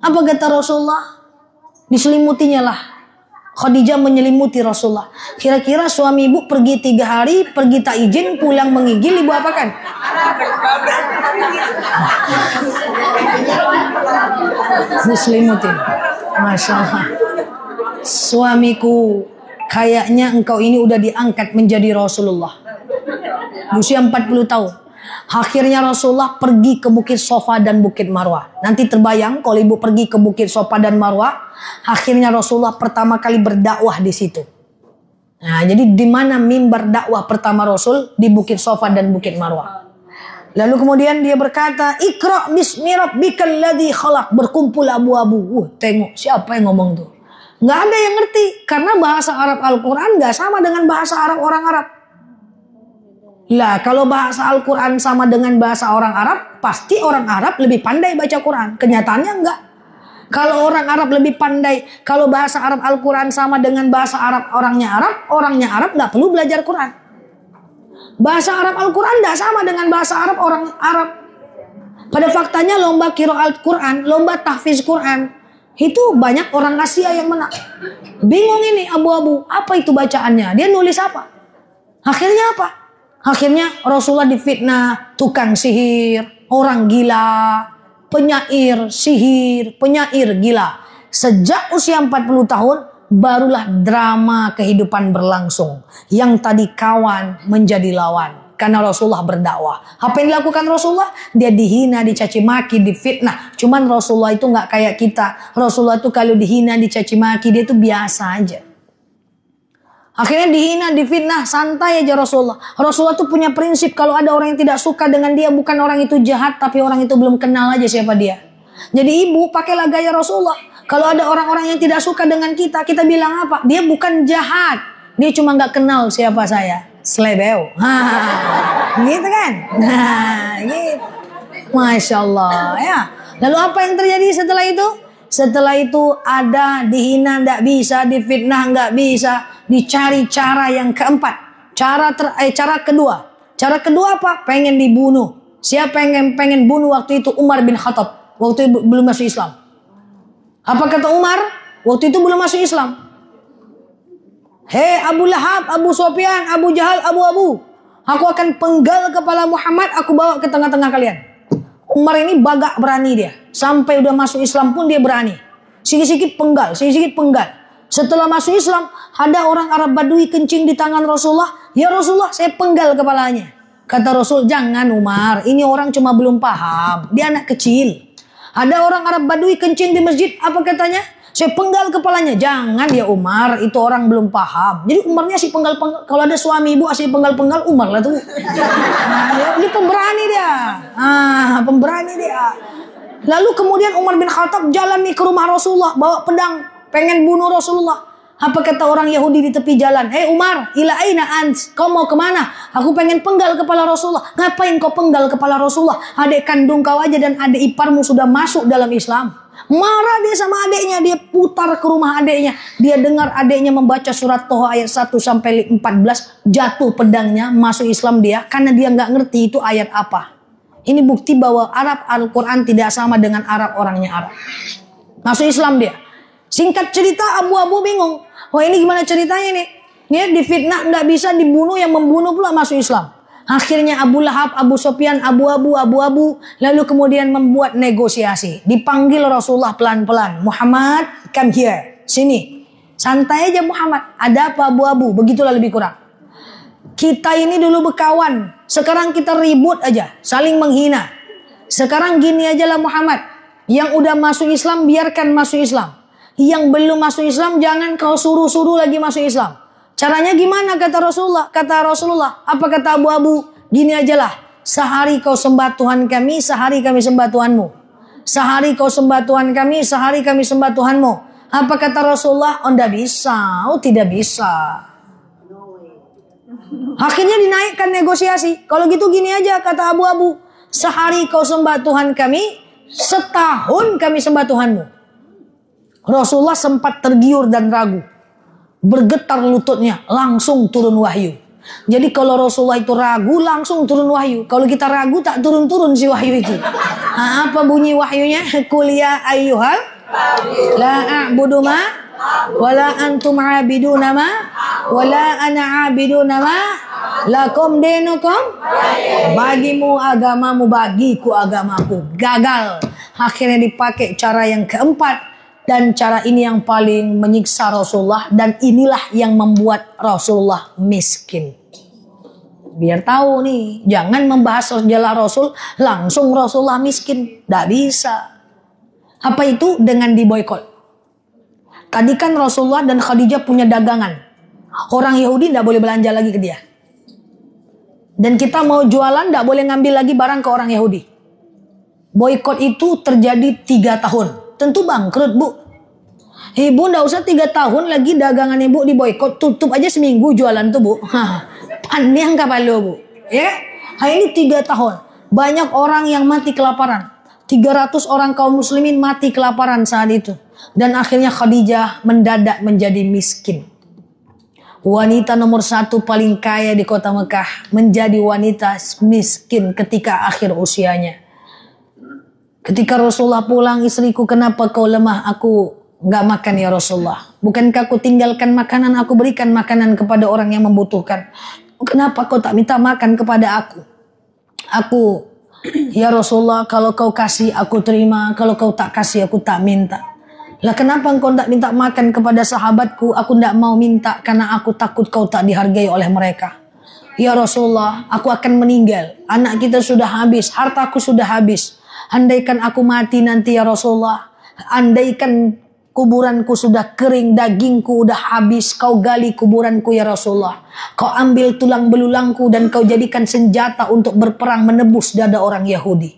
Apa kata Rasulullah? Diselimutinya lah. Khadijah menyelimuti Rasulullah. Kira-kira suami ibu pergi 3 hari, pergi tak izin, pulang menggigil, ibu apakan? Diselimutin. Masya Allah. Suamiku, kayaknya engkau ini udah diangkat menjadi Rasulullah. Usia 40 tahun. Akhirnya Rasulullah pergi ke Bukit Sofa dan Bukit Marwah. Nanti terbayang kalau ibu pergi ke Bukit Sofa dan Marwah, akhirnya Rasulullah pertama kali berdakwah di situ. Nah, jadi di mana mimbar dakwah pertama Rasul? Di Bukit Sofa dan Bukit Marwah. Lalu kemudian dia berkata, Iqra bismi rabbikal ladzi khalaq. Berkumpul abu-abu. Tengok siapa yang ngomong tuh? Nggak ada yang ngerti karena bahasa Arab Al-Quran nggak sama dengan bahasa Arab orang Arab. Lah kalau bahasa Al-Quran sama dengan bahasa orang Arab, pasti orang Arab lebih pandai baca Quran. Kenyataannya enggak. Kalau orang Arab lebih pandai, kalau bahasa Arab Al-Quran sama dengan bahasa Arab orangnya Arab nggak perlu belajar Quran. Bahasa Arab Al-Quran nggak sama dengan bahasa Arab orang Arab. Pada faktanya lomba qiraat Quran, lomba tahfiz Quran, itu banyak orang Asia yang menang. Bingung ini abu-abu, apa itu bacaannya? Dia nulis apa? Akhirnya apa? Akhirnya Rasulullah difitnah tukang sihir, orang gila, penyair sihir, penyair gila. Sejak usia 40 tahun barulah drama kehidupan berlangsung. Yang tadi kawan menjadi lawan karena Rasulullah berdakwah. Apa yang dilakukan Rasulullah? Dia dihina, dicaci maki, difitnah. Cuman Rasulullah itu nggak kayak kita. Rasulullah itu kalau dihina, dicaci maki, dia itu biasa aja. Akhirnya dihina, difitnah, santai aja Rasulullah. Rasulullah tuh punya prinsip kalau ada orang yang tidak suka dengan dia, bukan orang itu jahat, tapi orang itu belum kenal aja siapa dia. Jadi ibu pakailah gaya Rasulullah. Kalau ada orang-orang yang tidak suka dengan kita, kita bilang apa? Dia bukan jahat, dia cuma nggak kenal siapa saya. Slebeo. Gitu kan? Nah, gitu. Masya Allah ya. Lalu apa yang terjadi setelah itu? Setelah itu ada dihina nggak bisa, difitnah nggak bisa, dicari cara yang keempat. Cara kedua. Cara kedua apa? Pengen dibunuh. Siapa yang pengen bunuh waktu itu? Umar bin Khattab. Waktu itu belum masuk Islam. Apa kata Umar? Waktu itu belum masuk Islam. Hei Abu Lahab, Abu Sufyan, Abu Jahal, Abu. Aku akan penggal kepala Muhammad, aku bawa ke tengah-tengah kalian. Umar ini bagak berani dia. Sampai udah masuk Islam pun dia berani. Sikit-sikit penggal, sikit-sikit penggal. Setelah masuk Islam, ada orang Arab Badui kencing di tangan Rasulullah. Ya Rasulullah, saya penggal kepalanya. Kata Rasul, jangan Umar, ini orang cuma belum paham. Dia anak kecil. Ada orang Arab Badui kencing di masjid, apa katanya? Saya penggal kepalanya. Jangan ya Umar, itu orang belum paham. Jadi Umarnya si penggal-penggal. Kalau ada suami ibu asli penggal-penggal, Umar lah tuh. Nah, ini pemberani dia. Pemberani dia. Lalu kemudian Umar bin Khattab jalan nih ke rumah Rasulullah, bawa pedang, pengen bunuh Rasulullah. Apa kata orang Yahudi di tepi jalan? Hei Umar, ila aina ans? Kau mau kemana? Aku pengen penggal kepala Rasulullah. Ngapain kau penggal kepala Rasulullah? Adik kandung kau aja dan adik iparmu sudah masuk dalam Islam. Marah dia sama adiknya, dia putar ke rumah adiknya. Dia dengar adiknya membaca surat Toha ayat 1 sampai 14, jatuh pedangnya, masuk Islam dia karena dia nggak ngerti itu ayat apa. Ini bukti bahwa Arab Al-Quran tidak sama dengan Arab orangnya Arab. Masuk Islam dia. Singkat cerita Abu-Abu bingung. Wah ini gimana ceritanya nih? Dia difitnah nggak bisa dibunuh, yang membunuh pula masuk Islam. Akhirnya Abu Lahab, Abu Sufyan, Abu-Abu, lalu kemudian membuat negosiasi. Dipanggil Rasulullah pelan-pelan. Muhammad, come here. Sini. Santai aja Muhammad. Ada apa Abu-Abu? Begitulah lebih kurang. Kita ini dulu berkawan. Sekarang kita ribut aja. Saling menghina. Sekarang gini aja lah Muhammad. Yang udah masuk Islam, biarkan masuk Islam. Yang belum masuk Islam, jangan kau suruh-suruh lagi masuk Islam. Caranya gimana kata Rasulullah? Kata Rasulullah, apa kata Abu-Abu? Gini aja lah. Sehari kau sembah Tuhan kami, sehari kami sembah Tuhanmu. Sehari kau sembah Tuhan kami, sehari kami sembah Tuhanmu. Apa kata Rasulullah? Oh tidak bisa, oh tidak bisa. Akhirnya dinaikkan negosiasi. Kalau gitu gini aja kata Abu-Abu. Sehari kau sembah Tuhan kami, setahun kami sembah Tuhanmu. Rasulullah sempat tergiur dan ragu. Bergetar lututnya, langsung turun wahyu. Jadi kalau Rasulullah itu ragu, langsung turun wahyu. Kalau kita ragu, tak turun-turun si wahyu itu. Nah, apa bunyi wahyunya? Kuliah ayyuhal la a'budu ma wala antum a'biduna ma wala ana a'biduna ma lakum dinukum. Bagimu agamamu, bagiku agamaku. Gagal. Akhirnya dipakai cara yang keempat. Dan cara ini yang paling menyiksa Rasulullah. Dan inilah yang membuat Rasulullah miskin. Biar tahu nih. Jangan membahas sejarah Rasul. Langsung Rasulullah miskin. Tidak bisa. Apa itu? Dengan diboykot. Tadi kan Rasulullah dan Khadijah punya dagangan. Orang Yahudi tidak boleh belanja lagi ke dia. Dan kita mau jualan tidak boleh ngambil lagi barang ke orang Yahudi. Boykot itu terjadi 3 tahun. Tentu bangkrut bu. Ibu ndak usah 3 tahun lagi dagangan ibu diboykot. Tutup aja seminggu jualan tuh bu. Panjang kapal bu. Ya. Ini 3 tahun. Banyak orang yang mati kelaparan. 300 orang kaum muslimin mati kelaparan saat itu. Dan akhirnya Khadijah mendadak menjadi miskin. Wanita nomor 1 paling kaya di kota Mekah menjadi wanita miskin ketika akhir usianya. Ketika Rasulullah pulang, istriku, kenapa kau lemah? Aku nggak makan ya Rasulullah. Bukankah aku tinggalkan makanan, aku berikan makanan kepada orang yang membutuhkan. Kenapa kau tak minta makan kepada aku? Aku, ya Rasulullah, kalau kau kasih aku terima, kalau kau tak kasih aku tak minta. Lah kenapa engkau tak minta makan kepada sahabatku? Aku tidak mau minta karena aku takut kau tak dihargai oleh mereka. Ya Rasulullah, aku akan meninggal. Anak kita sudah habis, hartaku sudah habis. Andaikan aku mati nanti ya Rasulullah. Andaikan kuburanku sudah kering, dagingku udah habis. Kau gali kuburanku ya Rasulullah. Kau ambil tulang belulangku dan kau jadikan senjata untuk berperang menebus dada orang Yahudi.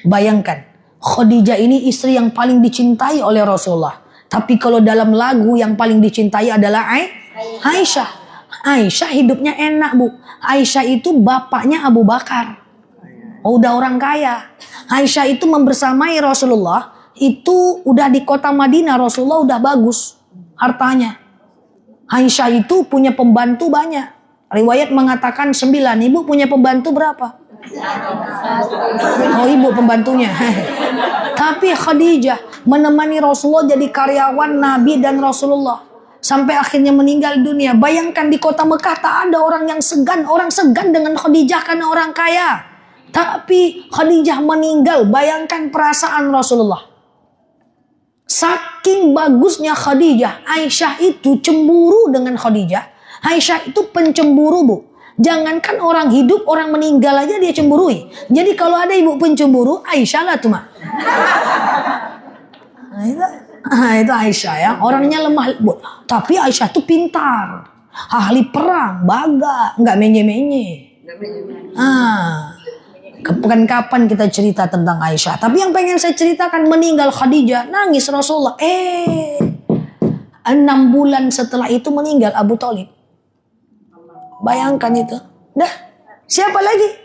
Bayangkan, Khadijah ini istri yang paling dicintai oleh Rasulullah. Tapi kalau dalam lagu yang paling dicintai adalah Aisyah. Aisyah hidupnya enak bu. Aisyah itu bapaknya Abu Bakar. Udah orang kaya. Aisyah itu membersamai Rasulullah. Itu udah di kota Madinah. Rasulullah udah bagus hartanya. Aisyah itu punya pembantu banyak. Riwayat mengatakan 9. Ibu punya pembantu berapa? Oh ibu pembantunya. Tapi Khadijah menemani Rasulullah jadi karyawan Nabi dan Rasulullah. Sampai akhirnya meninggal dunia. Bayangkan di kota Mekah tak ada orang yang segan. Orang segan dengan Khadijah karena orang kaya. Tapi Khadijah meninggal, bayangkan perasaan Rasulullah. Saking bagusnya Khadijah, Aisyah itu cemburu dengan Khadijah. Aisyah itu pencemburu bu. Jangankan orang hidup, orang meninggal aja dia cemburui. Jadi kalau ada ibu pencemburu, Aisyah lah tuh mak. Itu Aisyah ya, orangnya lemah bu. Tapi Aisyah itu pintar, ahli perang, baga, nggak menye-menye. Kapan kita cerita tentang Aisyah. Tapi yang pengen saya ceritakan, meninggal Khadijah, nangis Rasulullah. 6 bulan setelah itu meninggal Abu Thalib. Bayangkan itu. Dah, siapa lagi?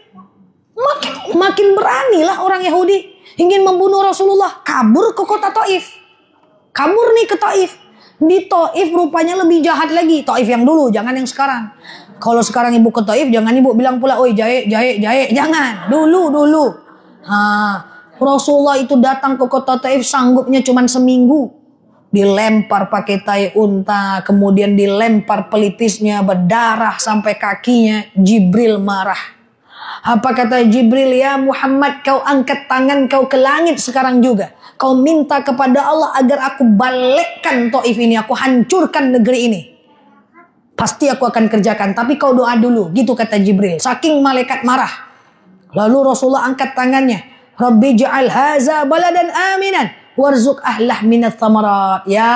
Makin beranilah orang Yahudi. ingin membunuh Rasulullah, kabur ke kota Taif. Kabur nih ke Taif. Di Taif rupanya lebih jahat lagi. Taif yang dulu, jangan yang sekarang. Kalau sekarang ibu ke Taif, jangan ibu bilang pula, oi jahe, jahe, jahe. Jangan, dulu. Rasulullah itu datang ke kota Taif sanggupnya cuma seminggu. Dilempar pakai tai unta, kemudian dilempar pelipisnya berdarah sampai kakinya. Jibril marah. Apa kata Jibril? Ya Muhammad, kau angkat tangan kau ke langit sekarang juga. Kau minta kepada Allah agar aku balikkan Taif ini, aku hancurkan negeri ini. Pasti aku akan kerjakan, tapi kau doa dulu. Gitu kata Jibril. Saking malaikat marah. Lalu Rasulullah angkat tangannya. Rabbi ja'al haza baladan aminan. Warzuk ahlah minat thamarat. Ya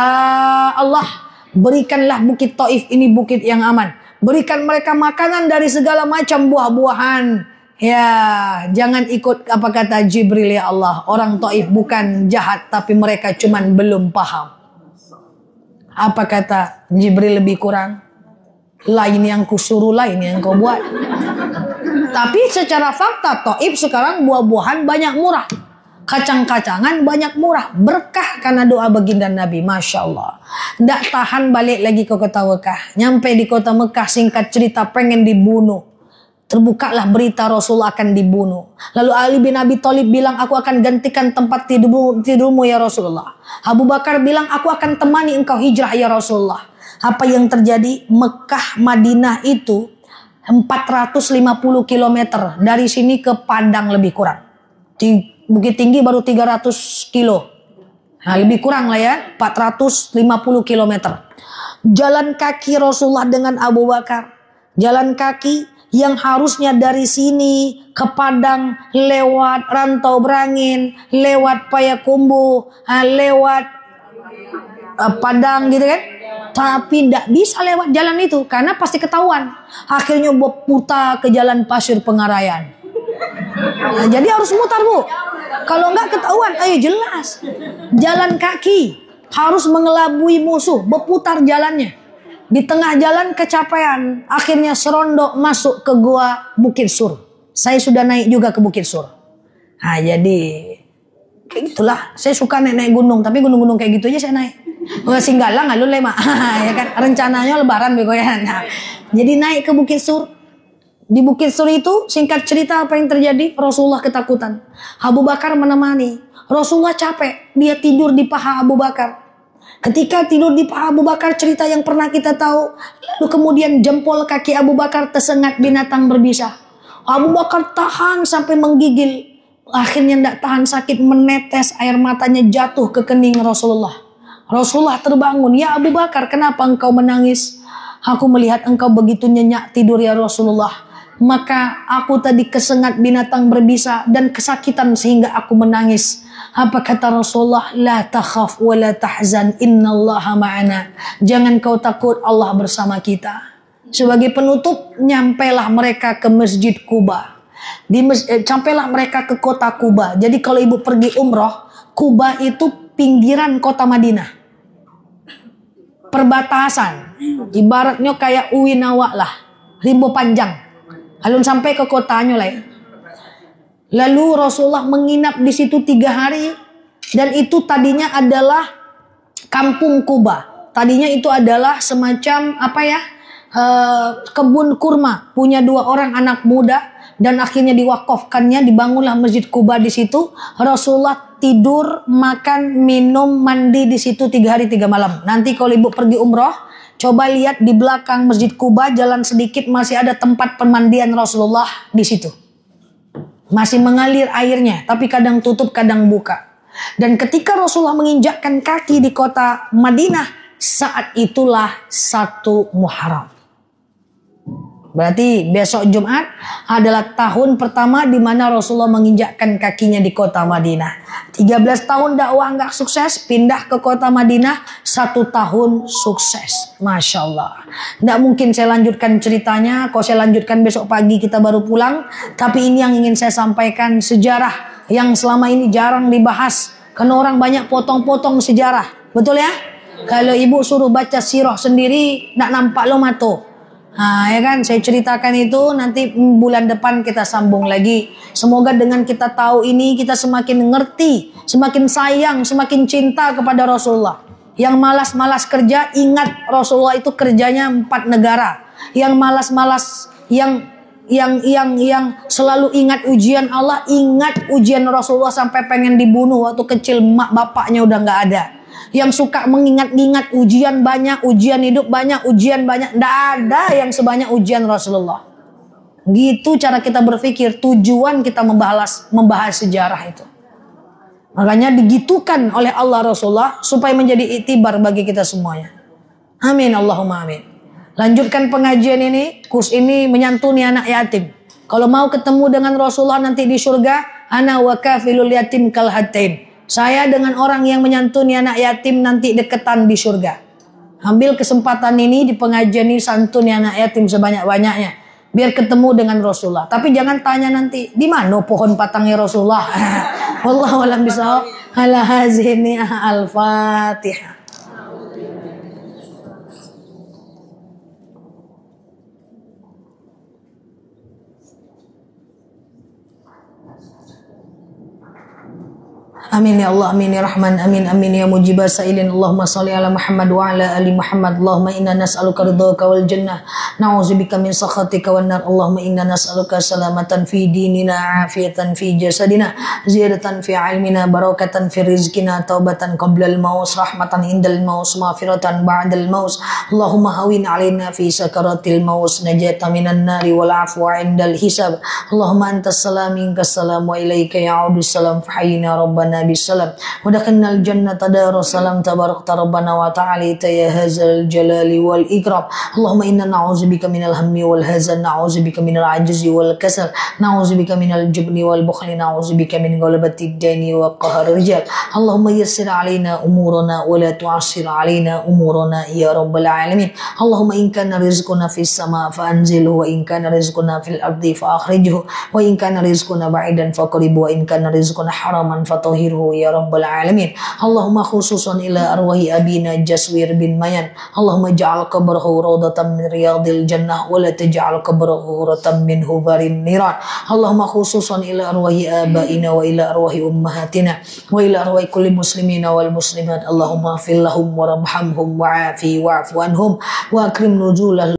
Allah, berikanlah bukit Taif ini bukit yang aman. Berikan mereka makanan dari segala macam buah-buahan. Ya, jangan ikut apa kata Jibril ya Allah. Orang Taif bukan jahat, tapi mereka cuman belum paham. Apa kata Jibril lebih kurang? Lain yang kusuruh, lain yang kau buat. Tapi secara fakta Taif sekarang buah-buahan banyak murah. Kacang-kacangan banyak murah. Berkah karena doa baginda Nabi. Masya Allah. Tidak tahan balik lagi ke kota Mekah. Nyampe di kota Mekah, singkat cerita pengen dibunuh. Terbukalah berita Rasulullah akan dibunuh. Lalu Ali bin Abi Thalib bilang, aku akan gantikan tempat tidurmu ya Rasulullah. Abu Bakar bilang, aku akan temani engkau hijrah ya Rasulullah. Apa yang terjadi? Mekah Madinah itu 450 km. Dari sini ke Padang lebih kurang. Di Bukit Tinggi baru 300 kilo. Nah, lebih kurang lah ya, 450 km. Jalan kaki Rasulullah dengan Abu Bakar. Jalan kaki yang harusnya dari sini ke Padang lewat Rantau Berangin, lewat Payakumbuh, lewat Padang gitu kan. Tapi tidak bisa lewat jalan itu karena pasti ketahuan. Akhirnya berputar ke jalan Pasir Pengarayan. Nah, jadi harus mutar bu. Kalau enggak ketahuan, ayo jelas. Jalan kaki harus mengelabui musuh, berputar jalannya. Di tengah jalan kecapean, akhirnya serondok masuk ke gua Bukit Sur. Saya sudah naik juga ke Bukit Sur. Nah, jadi kayak gitulah. Saya suka naik gunung, tapi gunung-gunung kayak gitu aja saya naik. Singgalang alun lema, ya kan? Rencananya Lebaran bego ya. Nah, jadi naik ke Bukit Sur. Di Bukit Sur itu singkat cerita apa yang terjadi? Rasulullah ketakutan. Abu Bakar menemani. Rasulullah capek. Dia tidur di paha Abu Bakar. Ketika tidur di paha Abu Bakar, cerita yang pernah kita tahu. Lalu kemudian jempol kaki Abu Bakar tersengat binatang berbisa. Abu Bakar tahan sampai menggigil. Akhirnya tidak tahan sakit, menetes air matanya jatuh ke kening Rasulullah. Rasulullah terbangun. Ya Abu Bakar, kenapa engkau menangis? Aku melihat engkau begitu nyenyak tidur ya Rasulullah. Maka aku tadi kesengat binatang berbisa dan kesakitan sehingga aku menangis. Apa kata Rasulullah? La takhaf wa la tahzan, innallaha ma'ana. Jangan kau takut, Allah bersama kita. Sebagai penutup, nyampailah mereka ke Masjid Quba. Sampailah mereka ke kota Quba. Jadi kalau ibu pergi umroh, Quba itu pinggiran kota Madinah. Perbatasan. Ibaratnya kayak Uwinawa lah. Rimbo panjang. Alun sampai ke kotanya lah. Lalu Rasulullah menginap di situ 3 hari. Dan itu tadinya adalah kampung Quba. Tadinya itu adalah semacam kebun kurma. Punya 2 orang anak muda. Dan akhirnya diwakafkannya, dibangunlah Masjid Quba di situ. Rasulullah tidur, makan, minum, mandi di situ 3 hari 3 malam. Nanti kalau ibu pergi umroh, coba lihat di belakang Masjid Quba, jalan sedikit masih ada tempat pemandian Rasulullah di situ. Masih mengalir airnya, tapi kadang tutup, kadang buka. Dan ketika Rasulullah menginjakkan kaki di kota Madinah, saat itulah 1 Muharram. Berarti besok Jumat adalah tahun pertama di mana Rasulullah menginjakkan kakinya di kota Madinah. 13 tahun dakwah nggak sukses, pindah ke kota Madinah, 1 tahun sukses. Masya Allah. Nggak mungkin saya lanjutkan ceritanya. Kalau saya lanjutkan besok pagi kita baru pulang. Tapi ini yang ingin saya sampaikan, sejarah yang selama ini jarang dibahas. Karena orang banyak potong-potong sejarah. Betul ya? Kalau ibu suruh baca sirah sendiri, nggak nampak lo mato. Nah, ya kan, saya ceritakan itu nanti bulan depan kita sambung lagi. Semoga dengan kita tahu ini kita semakin ngerti, semakin sayang, semakin cinta kepada Rasulullah. Yang malas-malas kerja, ingat Rasulullah itu kerjanya 4 negara. Yang malas-malas, yang selalu ingat ujian Allah, ingat ujian Rasulullah sampai pengen dibunuh waktu kecil, mak bapaknya udah nggak ada. Yang suka mengingat-ingat ujian banyak, ujian hidup banyak, ujian banyak, nggak ada yang sebanyak ujian Rasulullah. Gitu cara kita berpikir, tujuan kita membahas sejarah itu. Makanya digitukan oleh Allah Rasulullah supaya menjadi iktibar bagi kita semuanya. Amin Allahumma amin. Lanjutkan pengajian ini, kurs ini menyantuni anak yatim. Kalau mau ketemu dengan Rasulullah nanti di surga, ana wa kafilul yatim kal hatain. Saya dengan orang yang menyantuni anak yatim nanti deketan di surga. Ambil kesempatan ini di pengajian ini, santuni anak yatim sebanyak-banyaknya. Biar ketemu dengan Rasulullah. Tapi jangan tanya nanti, di mana pohon patangnya Rasulullah? Wallahu a'lam bishawab. Ala hazini al-Fatihah. Amin ya Allah, amin ya Rahman, amin amin ya mujibah sa'ilin. Allahumma salli ala Muhammad wa ala ali Muhammad. Allahumma inna nas'aluka ridhaka wal jannah, na'udzubika min sakhatika wan nar. Allahumma inna nas'aluka salamatan fi dinina, afiatan fi jasadina, ziyadatan fi ilmina, barakatan fi rizkina, taubatan qablal maut, rahmatan indal maut, maghfiratan ba'dal maut. Allahumma hawin alaina fi sakaratil maut, najatan minan nari wal afwa indal hisab. Allahumma antas salam minkas salam wa ilaika ya'udus salam, fahayyina rabbana bisalam wa dakhalnal jannata darussalam, tabarakta rabbana wa ta'alita ya hadzal jalali wal ikram. Allahumma inna na'udzubika minal hammi wal hazan, na'udzubika minal ajzi wal kasal, na'udzubika minal jubni wal bukhli, na'udzubika min ghalabatid daini wa qahril rijal. Allahumma yassir alaina umurana wa la tu'assir alaina umurana ya rabbal alamin. Allahumma in kana rizquna fis sama fa anzilhu, wa in kana rizquna fil ardi fa akhrijhu, wa in kana rizquna ba'idan faqrib, wa in kana rizquna haraman fatahhir ya rabbal alamin. Allahumma khususan ila arwahi abina Jaswir bin Mayan. Allahumma ja'al qabrahu rawdatan min riyadil jannah wa la taj'al qabrahu ratan min hubarin niran. Allahumma khususan ila arwahi abaina wa ila arwahi ummahatina wa ila arwahi kulli muslimina wal muslimat. Allahumma ighfir lahum warhamhum wa'afi wa'fu anhum wa akrim nuzulah